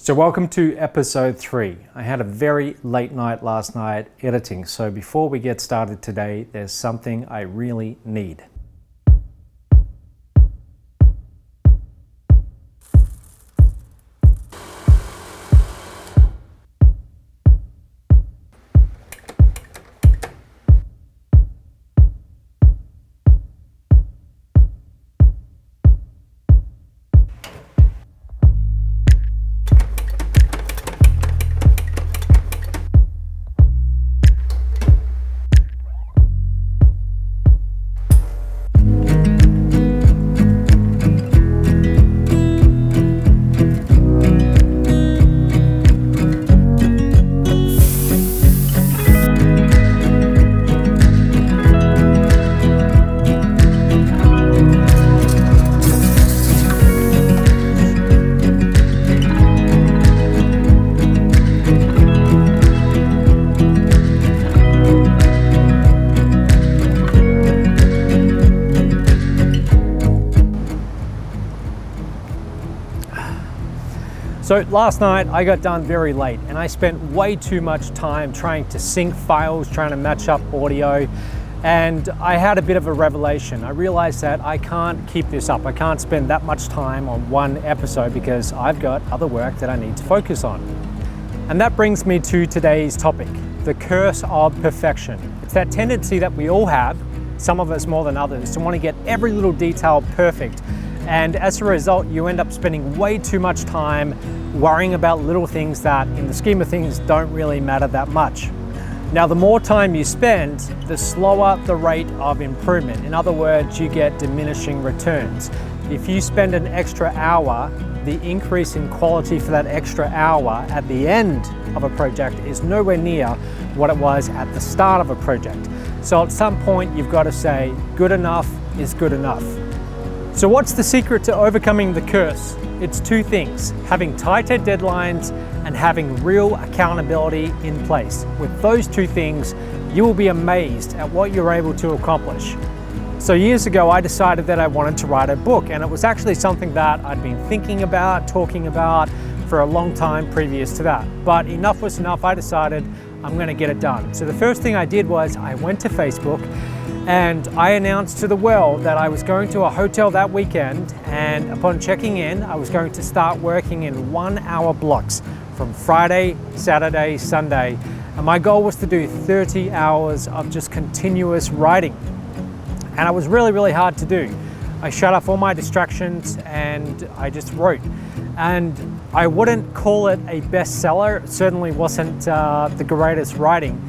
So welcome to episode 3. I had a very late night last night editing, so before we get started today, there's something I really need. So last night I got done very late and I spent way too much time trying to sync files, trying to match up audio, and I had a bit of a revelation. I realized that I can't keep this up. I can't spend that much time on one episode because I've got other work that I need to focus on. And that brings me to today's topic, the curse of perfection. It's that tendency that we all have, some of us more than others, to want to get every little detail perfect. And as a result, you end up spending way too much time worrying about little things that, in the scheme of things, don't really matter that much. Now, the more time you spend, the slower the rate of improvement. In other words, you get diminishing returns. If you spend an extra hour, the increase in quality for that extra hour at the end of a project is nowhere near what it was at the start of a project. So at some point, you've got to say, good enough is good enough. So what's the secret to overcoming the curse? It's two things: having tighter deadlines and having real accountability in place. With those two things, you will be amazed at what you're able to accomplish. So years ago, I decided that I wanted to write a book, and it was actually something that I'd been thinking about, talking about for a long time previous to that. But enough was enough. I decided I'm going to get it done. So the first thing I did was I went to Facebook and I announced to the world that I was going to a hotel that weekend, and upon checking in, I was going to start working in 1 hour blocks from Friday, Saturday, Sunday. And my goal was to do 30 hours of just continuous writing. And it was really, really hard to do. I shut off all my distractions and I just wrote. And I wouldn't call it a bestseller. It certainly wasn't the greatest writing.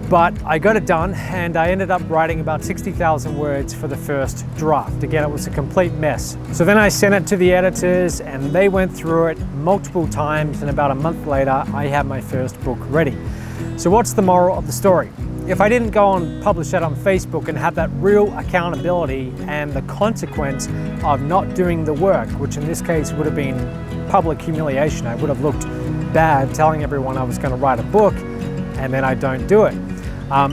But I got it done, and I ended up writing about 60,000 words for the first draft. Again, it was a complete mess. So then I sent it to the editors and they went through it multiple times, and about a month later, I had my first book ready. So what's the moral of the story? If I didn't go and publish that on Facebook and have that real accountability and the consequence of not doing the work, which in this case would have been public humiliation, I would have looked bad telling everyone I was going to write a book and then I don't do it.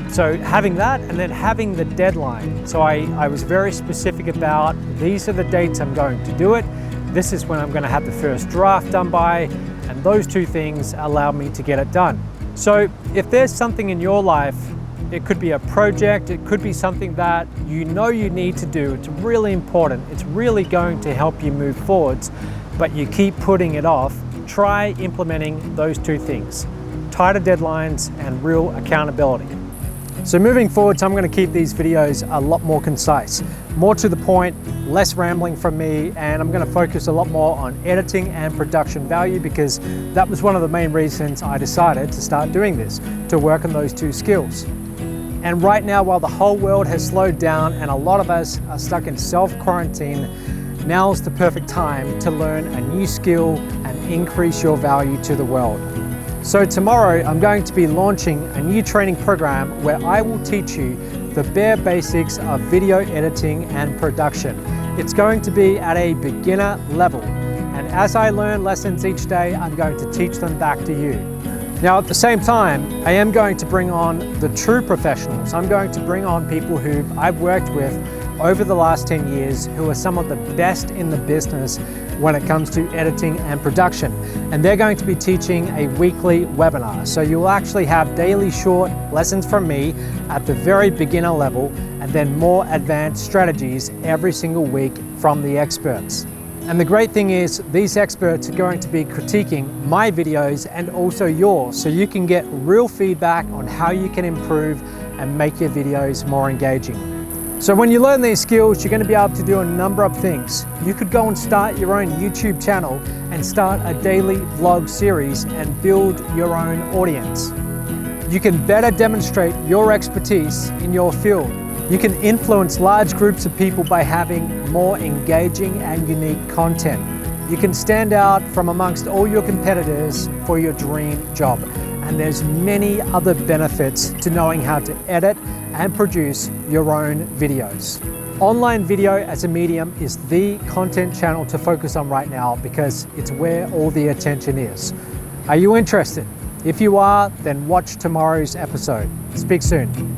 So having that, and then having the deadline. So I was very specific about, these are the dates I'm going to do it. This is when I'm going to have the first draft done by, and those two things allow me to get it done. So if there's something in your life, it could be a project, it could be something that you know you need to do, it's really important, it's really going to help you move forwards, but you keep putting it off, try implementing those two things: tighter deadlines and real accountability. So moving forward, I'm going to keep these videos a lot more concise, more to the point, less rambling from me, and I'm going to focus a lot more on editing and production value, because that was one of the main reasons I decided to start doing this, to work on those two skills. And right now, while the whole world has slowed down and a lot of us are stuck in self-quarantine, now's the perfect time to learn a new skill and increase your value to the world. So tomorrow I'm going to be launching a new training program where I will teach you the bare basics of video editing and production. It's going to be at a beginner level, and as I learn lessons each day, I'm going to teach them back to you. Now, at the same time, I am going to bring on the true professionals. I'm going to bring on people who I've worked with over the last 10 years who are some of the best in the business when it comes to editing and production. And they're going to be teaching a weekly webinar. So you'll actually have daily short lessons from me at the very beginner level, and then more advanced strategies every single week from the experts. And the great thing is, these experts are going to be critiquing my videos and also yours, so you can get real feedback on how you can improve and make your videos more engaging. So when you learn these skills, you're going to be able to do a number of things. You could go and start your own YouTube channel and start a daily vlog series and build your own audience. You can better demonstrate your expertise in your field. You can influence large groups of people by having more engaging and unique content. You can stand out from amongst all your competitors for your dream job. And there's many other benefits to knowing how to edit and produce your own videos. Online video as a medium is the content channel to focus on right now because it's where all the attention is. Are you interested? If you are, then watch tomorrow's episode. Speak soon.